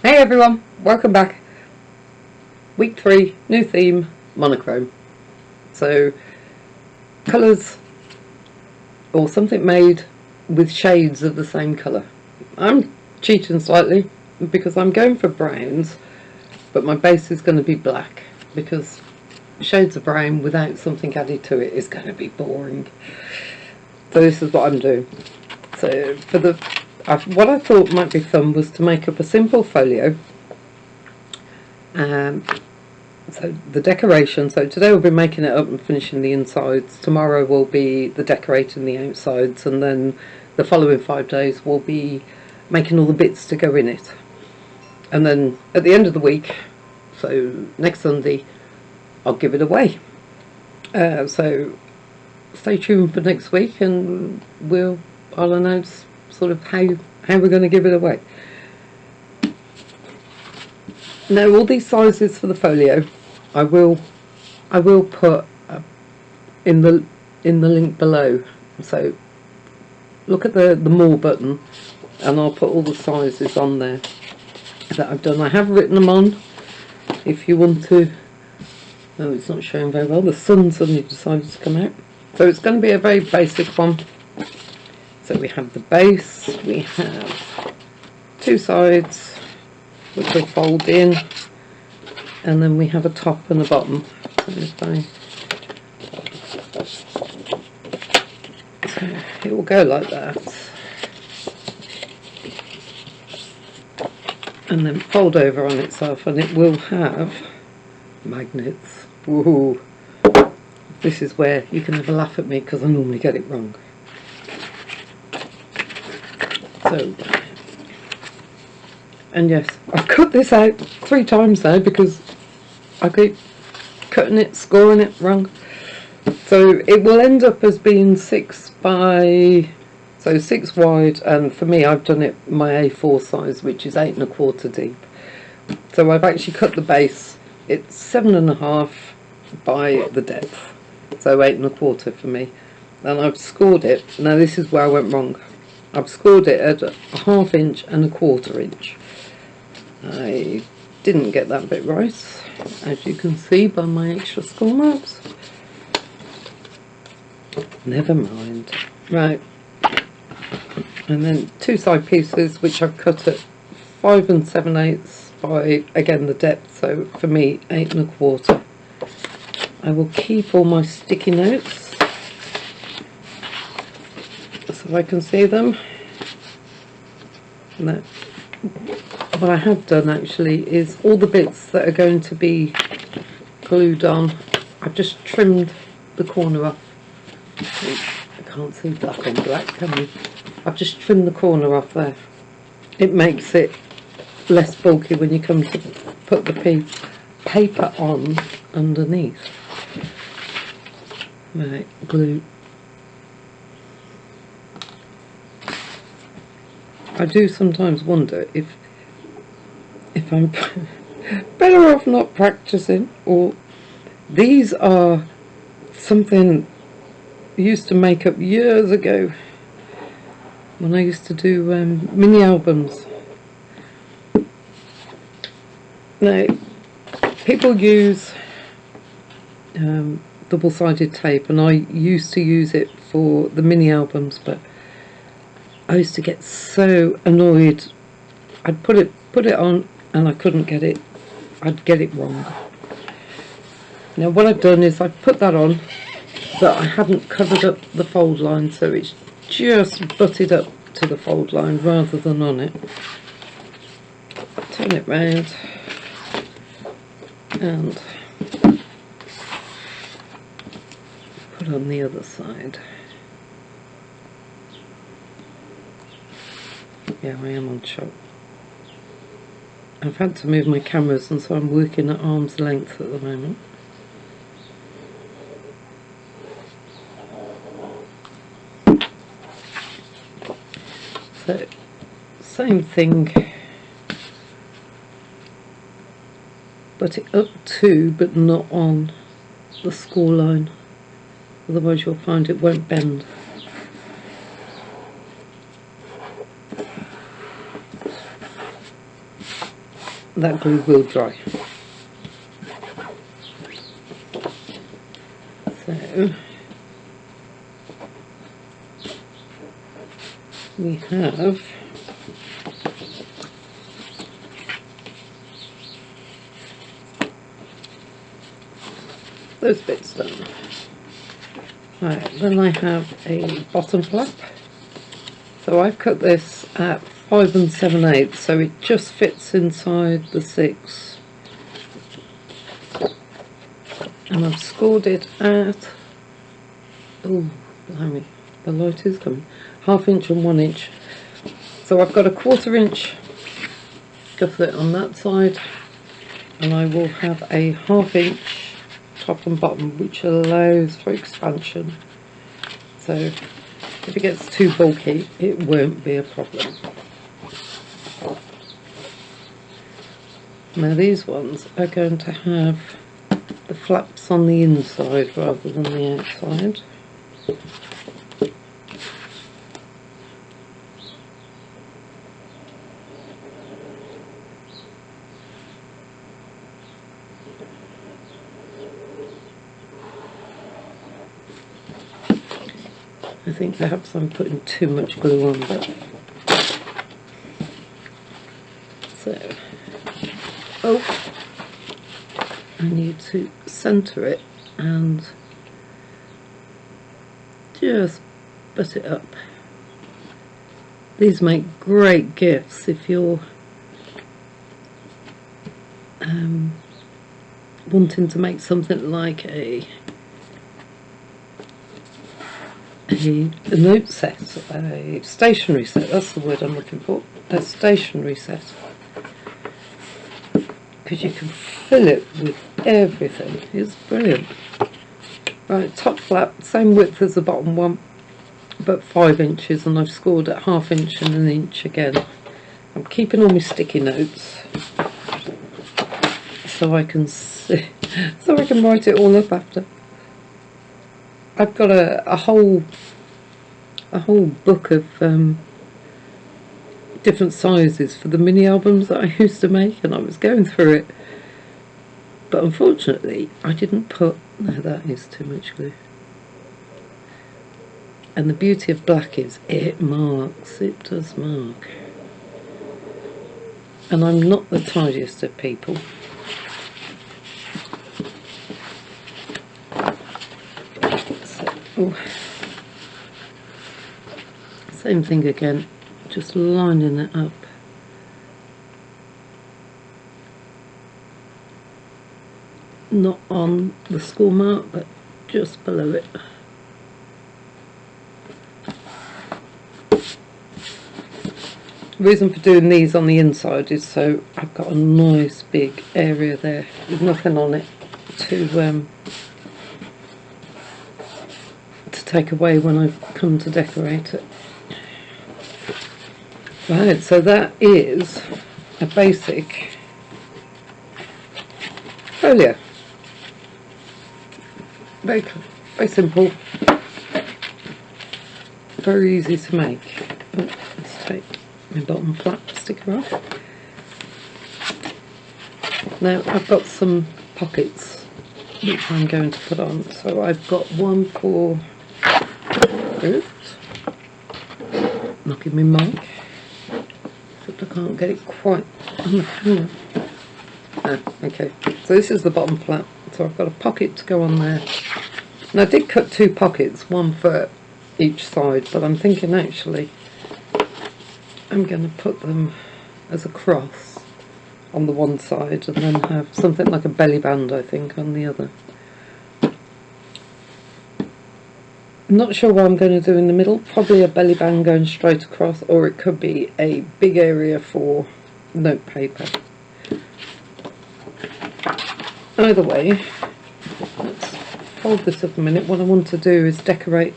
Hey everyone, welcome back. Week 3, new theme, monochrome. So, colours or something made with shades of the same colour. I'm cheating slightly because I'm going for browns, but my base is going to be black because shades of brown without something added to it is going to be boring. So this is what I'm doing. So for what I thought might be fun was to make up a simple folio. So the decoration, so today we'll be making it up and finishing the insides. Tomorrow will be the decorating the outsides, and then the following 5 days we'll be making all the bits to go in it. And then at the end of the week, so next Sunday, I'll give it away. So stay tuned for next week, and I'll announce sort of how we're going to give it away. Now all these sizes for the folio, I will put in the link below. So look at the more button, and I'll put all the sizes on there that I've done. I have written them on if you want to. Oh, it's not showing very well. The sun suddenly decided to come out. So it's going to be a very basic one. So we have the base, we have 2 sides which will fold in, and then we have a top and a bottom. So it will go like that, and then fold over on itself, and it will have magnets. Woohoo! This is where you can never laugh at me because I normally get it wrong. So, and yes, I've cut this out 3 times now because I keep cutting it, scoring it wrong. So it will end up as being 6 wide, and for me I've done it my A4 size, which is 8 1/4 deep. So I've actually cut the base, it's 7 1/2 by the depth, so 8 1/4 for me, and I've scored it. Now this is where I went wrong. I've scored it at 1/2 inch and 1/4 inch. I didn't get that bit right, as you can see by my extra score marks. Never mind. Right, and then 2 side pieces which I've cut at 5 7/8 by, again, the depth, so for me 8 1/4. I will keep all my sticky notes so I can see them. Now, what I have done actually is all the bits that are going to be glued on, I've just trimmed the corner off. I can't see black on black, can we? I've just trimmed the corner off there. It makes it less bulky when you come to put the paper on underneath. Right, glue. I do sometimes wonder if I'm better off not practicing, or these are something I used to make up years ago when I used to do mini albums. Now, people use double-sided tape, and I used to use it for the mini albums, but I used to get so annoyed. I'd put it on and I couldn't get it. I'd get it wrong. Now what I've done is I've put that on, but I hadn't covered up the fold line, so it's just butted up to the fold line rather than on it. Turn it round and put on the other side. Yeah, I am on shot. I've had to move my cameras, and so I'm working at arm's length at the moment. So, same thing, but it up to, but not on the score line, otherwise you'll find it won't bend. that glue will dry. So we have those bits done. Right, then I have a bottom flap. So I've cut this at 5 7/8, so it just fits inside the 6. And I've scored it at, oh blimey, the light is coming, 1/2 inch and 1 inch. So I've got a 1/4 inch gufflet on that side, and I will have a 1/2 inch top and bottom, which allows for expansion. So if it gets too bulky, it won't be a problem. Now these ones are going to have the flaps on the inside rather than the outside. I think perhaps I'm putting too much glue on, but so I need to centre it and just butt it up. These make great gifts if you're wanting to make something like a note set, a stationery set, that's the word I'm looking for, a stationery set, because you can fill it with everything. It's brilliant. Right, top flap, same width as the bottom one, but 5 inches, and I've scored at 1/2 inch and 1 inch again. I'm keeping all my sticky notes so I can see, so I can write it all up after. I've got a whole book of different sizes for the mini albums that I used to make, and I was going through it, but unfortunately I didn't put, no, that is too much glue. And the beauty of black is it marks, it does mark. And I'm not the tidiest of people. So, same thing again, just lining it up. Not on the score mark, but just below it. The reason for doing these on the inside is so I've got a nice big area there with nothing on it to take away when I come to decorate it. Right, so that is a basic folio. Very simple, very easy to make. Oh, let's take my bottom flap sticker off. Now I've got some pockets which I'm going to put on. So I've got one for, oops, knocking my mic, except I can't get it quite on the camera. Ah, okay, so this is the bottom flap, so I've got a pocket to go on there. And I did cut 2 pockets, one for each side, but I'm thinking actually I'm going to put them as a cross on the one side and then have something like a belly band, I think, on the other. I'm not sure what I'm going to do in the middle, probably a belly band going straight across, or it could be a big area for note paper. Either way, let's fold this up a minute. What I want to do is decorate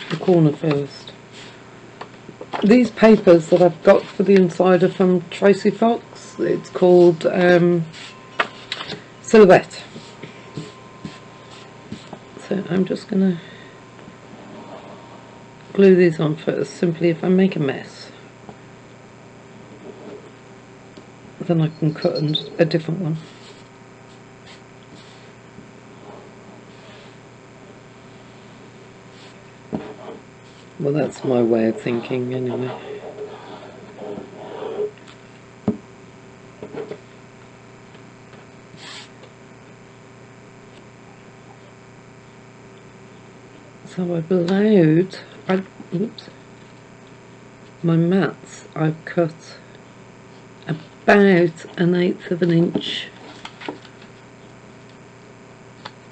the corner first. These papers that I've got for the inside are from Tracy Fox. It's called Silhouette. So I'm just going to glue these on first, simply if I make a mess. then I can cut a different one. Well, that's my way of thinking anyway. So I've allowed, my mats I've cut about 1/8 of an inch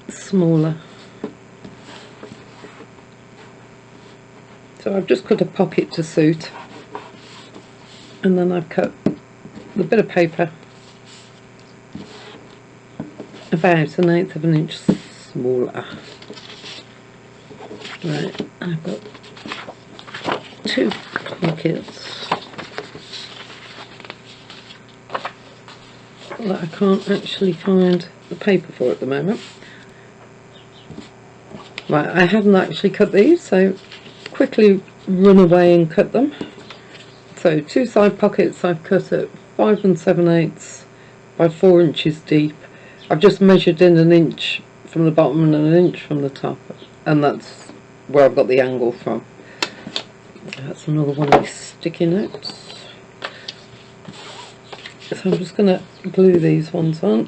smaller. So I've just cut a pocket to suit, and then I've cut the bit of paper about 1/8 of an inch smaller. Right, I've got 2 pockets that I can't actually find the paper for at the moment. Right, I haven't actually cut these, so quickly run away and cut them. So 2 side pockets I've cut at 5 7/8 by 4 inches deep. I've just measured in 1 inch from the bottom and 1 inch from the top, and that's where I've got the angle from. That's another one of these sticky notes. So I'm just going to glue these ones on.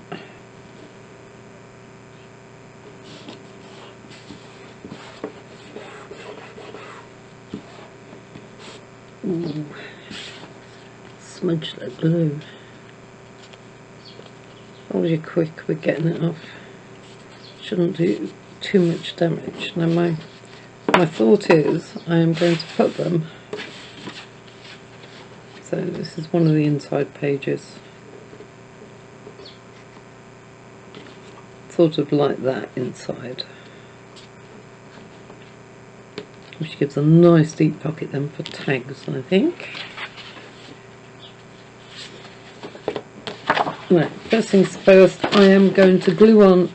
Ooh. Smudge that glue. As long as you're quick with getting it off, shouldn't do too much damage. Now my thought is I am going to put them, so this is one of the inside pages, sort of like that inside, which gives a nice deep pocket then for tags, I think. Right, first things first, I am going to glue on,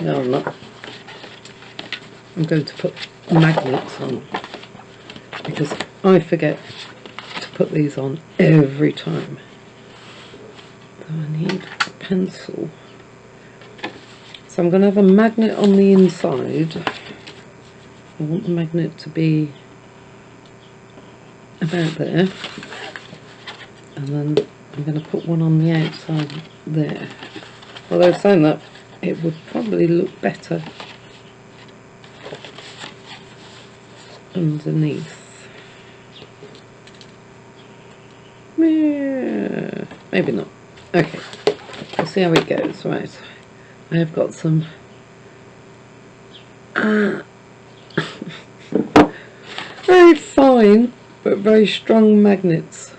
no I'm not, I'm going to put magnets on, because I forget to put these on every time. So I need a pencil. So I'm going to have a magnet on the inside. I want the magnet to be about there, and then I'm going to put one on the outside there. Although saying that, it would probably look better underneath. Yeah, maybe not. Okay, we'll see how it goes. Right, I have got some very fine but very strong magnets.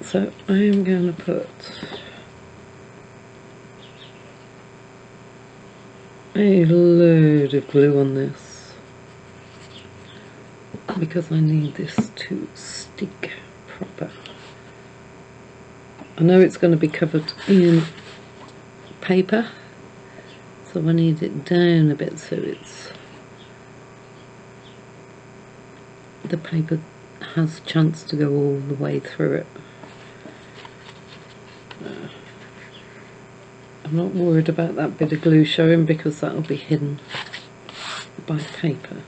So I am going to put a load of glue on this, because I need this to stick proper. I know it's going to be covered in paper, so I need it down a bit so the paper has a chance to go all the way through it. I'm not worried about that bit of glue showing, because that will be hidden by paper.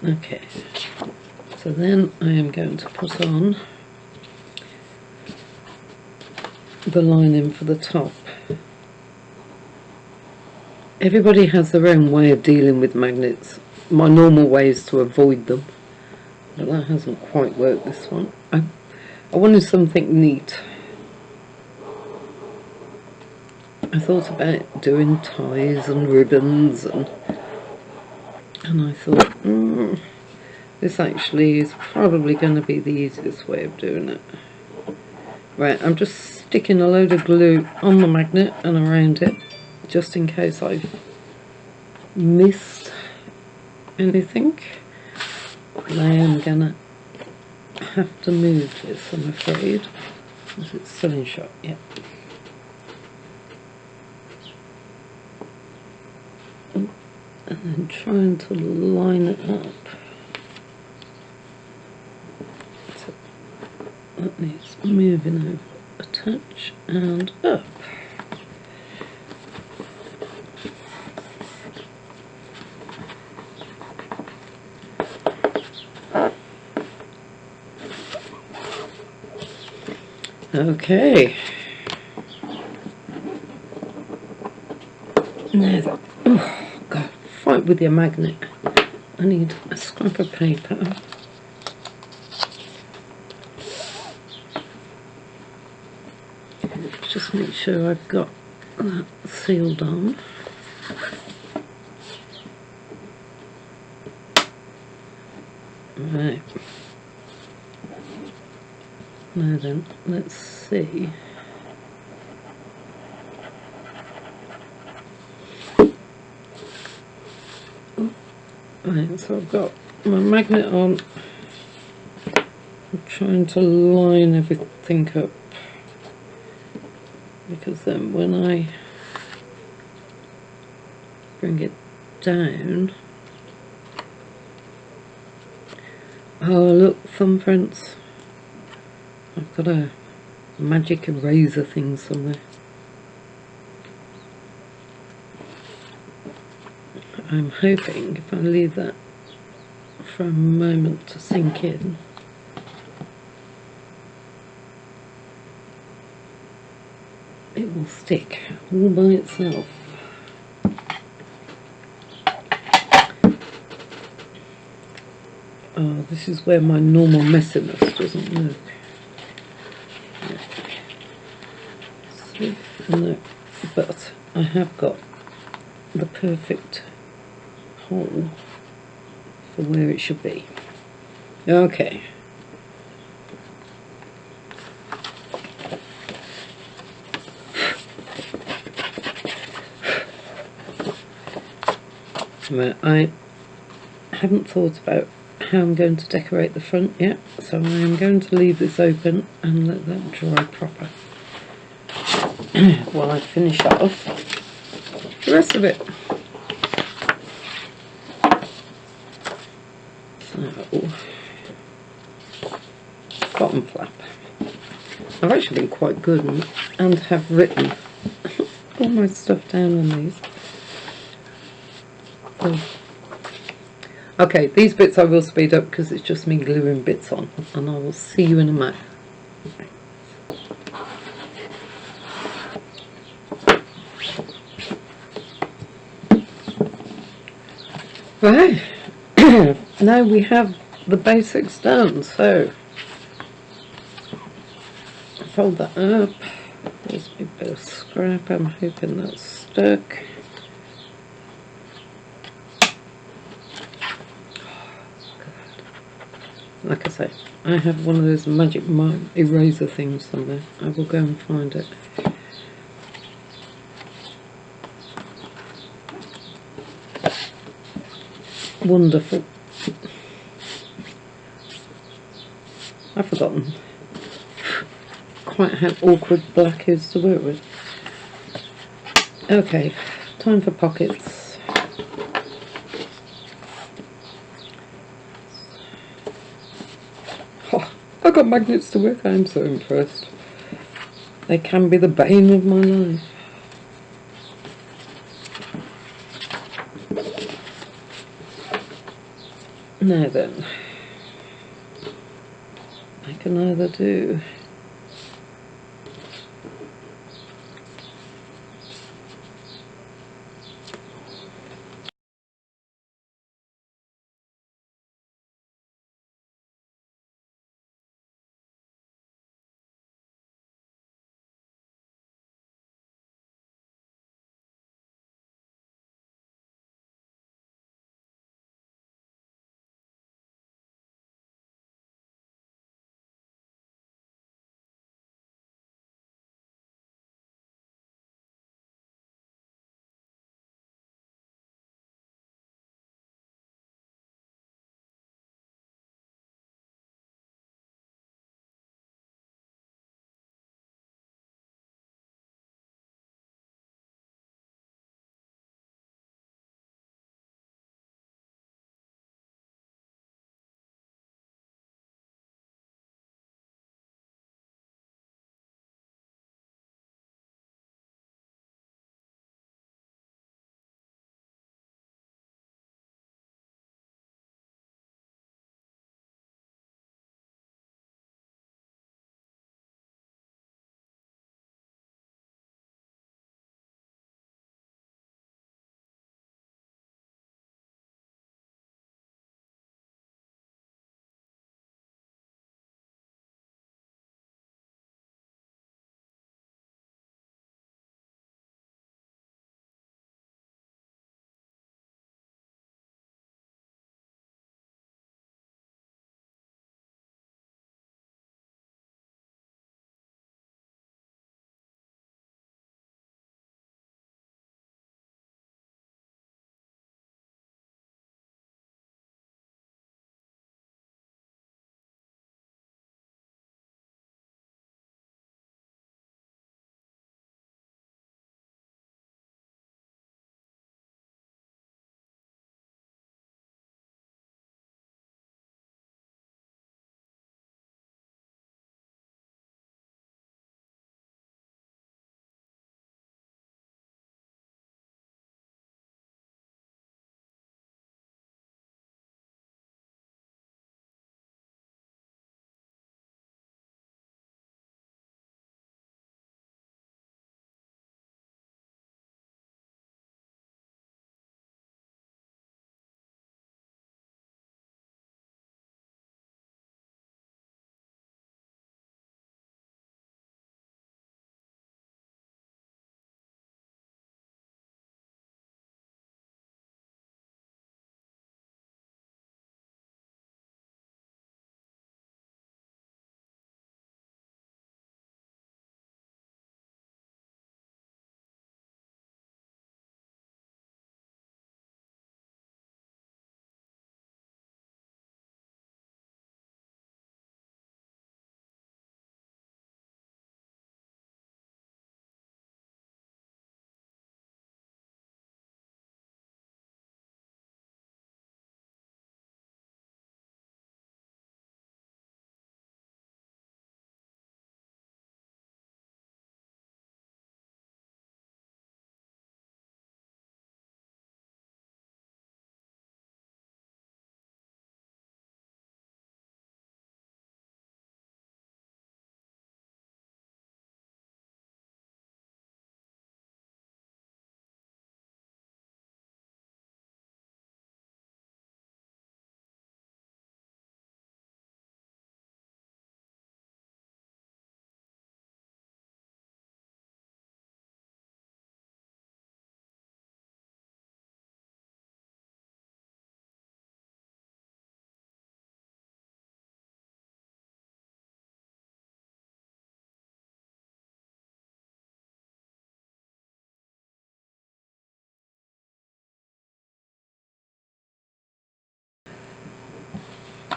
Okay, so then I am going to put on the lining for the top. Everybody has their own way of dealing with magnets. My normal way is to avoid them, but that hasn't quite worked this one. I wanted something neat. I thought about doing ties and ribbons, and I thought, this actually is probably going to be the easiest way of doing it. Right, I'm just sticking a load of glue on the magnet and around it, just in case I've missed anything. I am going to have to move this, I'm afraid. Is it still in shot? Yep. And then trying to line it up. that needs moving over a touch and up. Okay. Now that, oh God, fight with your magnet. I need a scrap of paper. Just make sure I've got that sealed on. Right. Now then, let's see. Right, so I've got my magnet on. I'm trying to line everything up, because then when I bring it down, oh look, thumbprints. I've got a magic eraser thing somewhere. I'm hoping if I leave that for a moment to sink in, it will stick all by itself. Oh, this is where my normal messiness doesn't work. So, no, but I have got the perfect hole for where it should be. Okay. Right, I haven't thought about how I'm going to decorate the front yet, so I am going to leave this open and let that dry proper while I finish off the rest of it. So, bottom flap. I've actually been quite good and have written all my stuff down on these. Oh. Okay, these bits I will speed up because it's just me gluing bits on, and I will see you in a minute. Right, now we have the basics done, so fold that up. There's a bit of scrap, I'm hoping that's stuck. Like I say, I have one of those magic eraser things somewhere. I will go and find it. Wonderful. I've forgotten quite how awkward black is to work with. Okay, time for pockets. Oh, I've got magnets to work. I'm so impressed. They can be the bane of my life. Now then, I can either do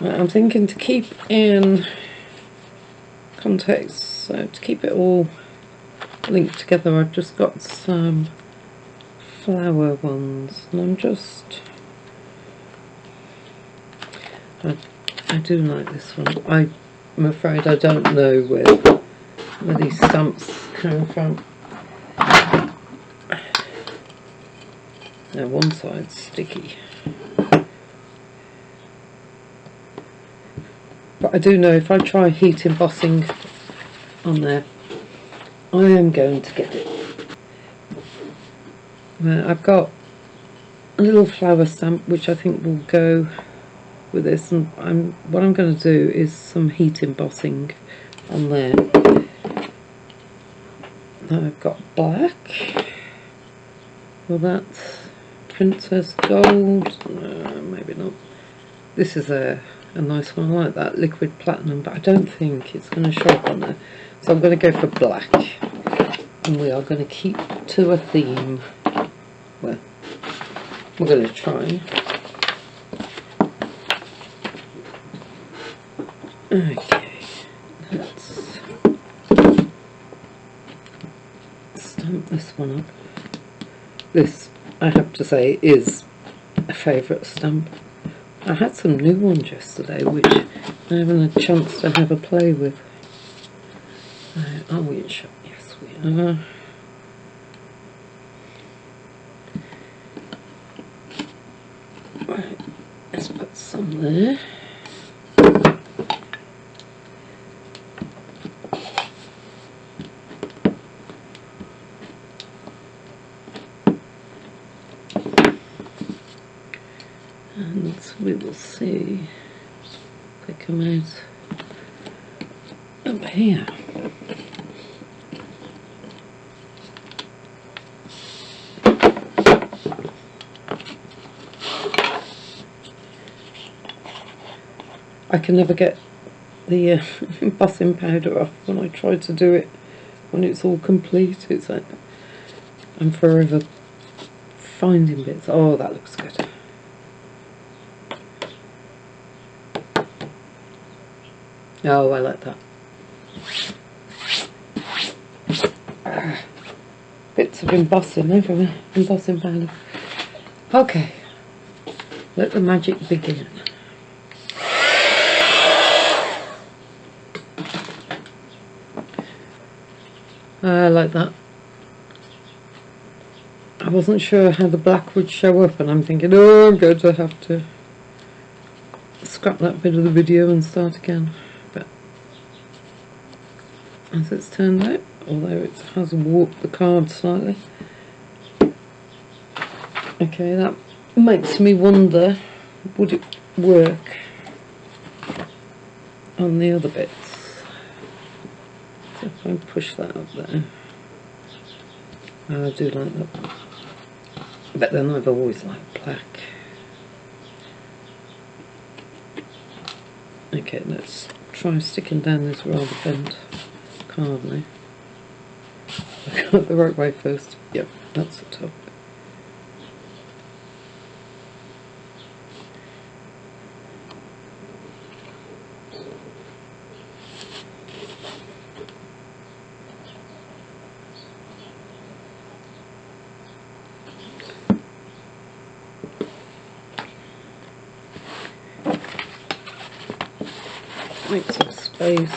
I'm thinking to keep in context, so to keep it all linked together, I've just got some flower ones, and I do like this one. I'm afraid I don't know where these stamps come from. Now one side's sticky, but I do know if I try heat embossing on there, I am going to get it. I've got a little flower stamp which I think will go with this, and what I'm going to do is some heat embossing on there. Now I've got black. Well, that's Princess Gold. Maybe not. This is a nice one. I like that liquid platinum, but I don't think it's going to show up on there. So I'm going to go for black, and we are going to keep to a theme. Well, we're going to try. Okay, let's stamp this one up. This, I have to say, is a favourite stamp. I had some new ones yesterday which I haven't had a chance to have a play with. Are we in shot? Yes, we are. Right, let's put some there. And we will see if they come out up here. I can never get the embossing powder off when I try to do it when it's all complete. It's like I'm forever finding bits. Oh, that looks good. Oh, I like that. Bits of embossing everywhere. Embossing powder. Okay, let the magic begin. I like that. I wasn't sure how the black would show up, and I'm thinking, oh, I'm going to have to scrap that bit of the video and start again. But as it's turned out, although it has warped the card slightly. Okay, that makes me wonder, would it work on the other bits? So if I push that up there. I do like that. But then I've always liked black. Okay, let's try sticking down this rather bent card now. I got it the right way first. Yep, that's the top. Make some space.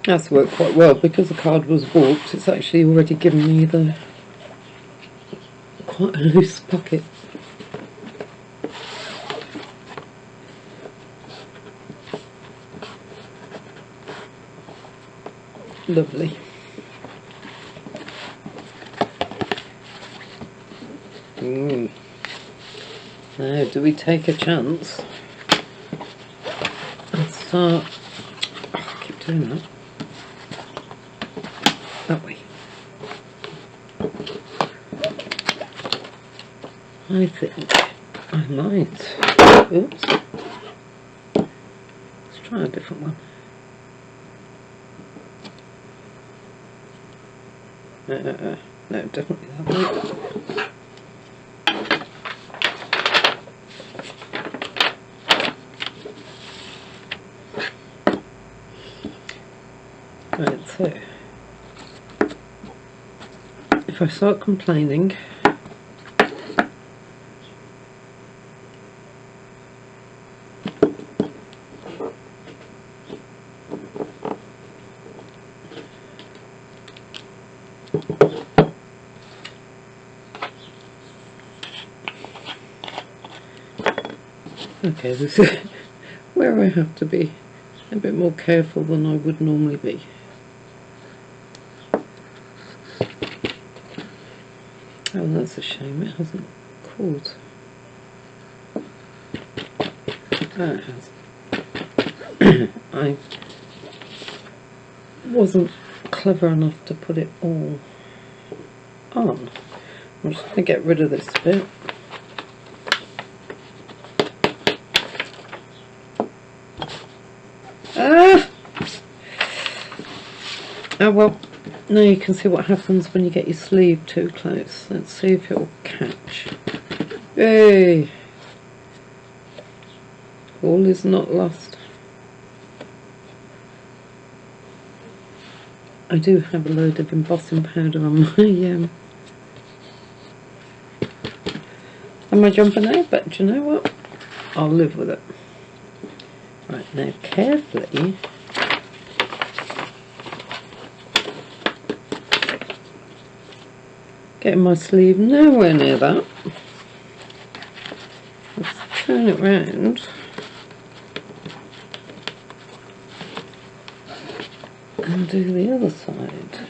That's worked quite well because the card was warped. It's actually already given me quite a loose pocket. Lovely. Now, do we take a chance and start? Oh, I keep doing that. That way. I think I might. Oops. Let's try a different one. No, definitely that way. Right, so if I start complaining, okay, this is where I have to be a bit more careful than I would normally be. Oh, that's a shame, it hasn't caught. Oh, it has. I wasn't clever enough to put it all on. I'm just going to get rid of this bit. Ah! Oh well, now you can see what happens when you get your sleeve too close. Let's see if it will catch. Yay! All is not lost. I do have a load of embossing powder on my jumper now, but do you know what? I'll live with it. Right, now carefully getting my sleeve nowhere near that. Let's turn it round. And do the other side.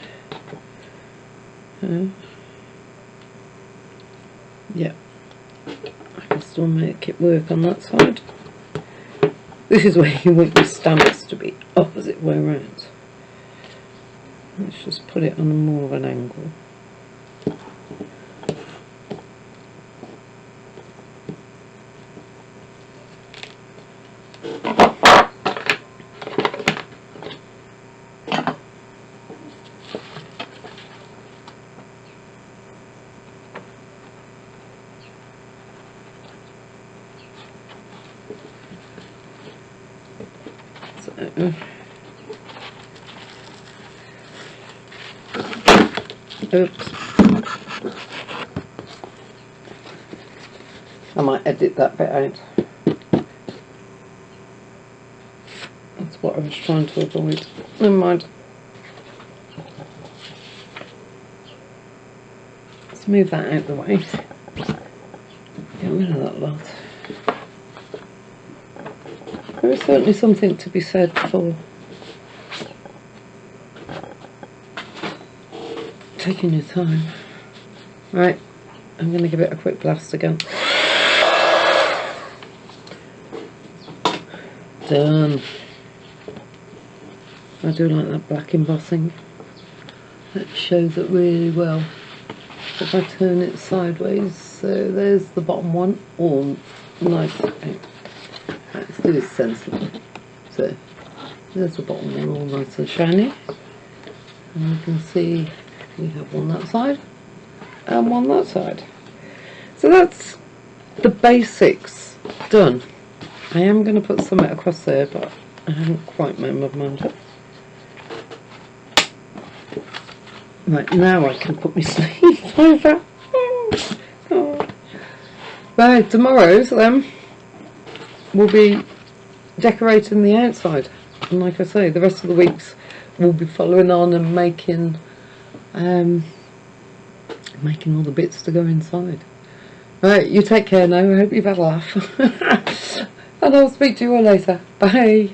Yeah, I can still make it work on that side. This is where you want your stamps to be opposite way around. Let's just put it on more of an angle. Oops. I might edit that bit out. That's what I was trying to avoid. Never mind. Let's move that out of the way. Get rid of that lot. There is certainly something to be said for taking your time. Right, I'm going to give it a quick blast again. Done. I do like that black embossing. That shows it really well. If I turn it sideways, so there's the bottom one, all nice. Let's do this sensibly. So there's the bottom one, all nice and shiny. And you can see we have one that side and one that side. So that's the basics done. I am going to put something across there, but I haven't quite made my mind up. Right, now I can put my sleeve over. Oh. Right, tomorrow's then we'll be decorating the outside, and like I say, the rest of the weeks we'll be following on and making all the bits to go inside. Right, you take care now. I hope you've had a laugh. And I'll speak to you all later. Bye.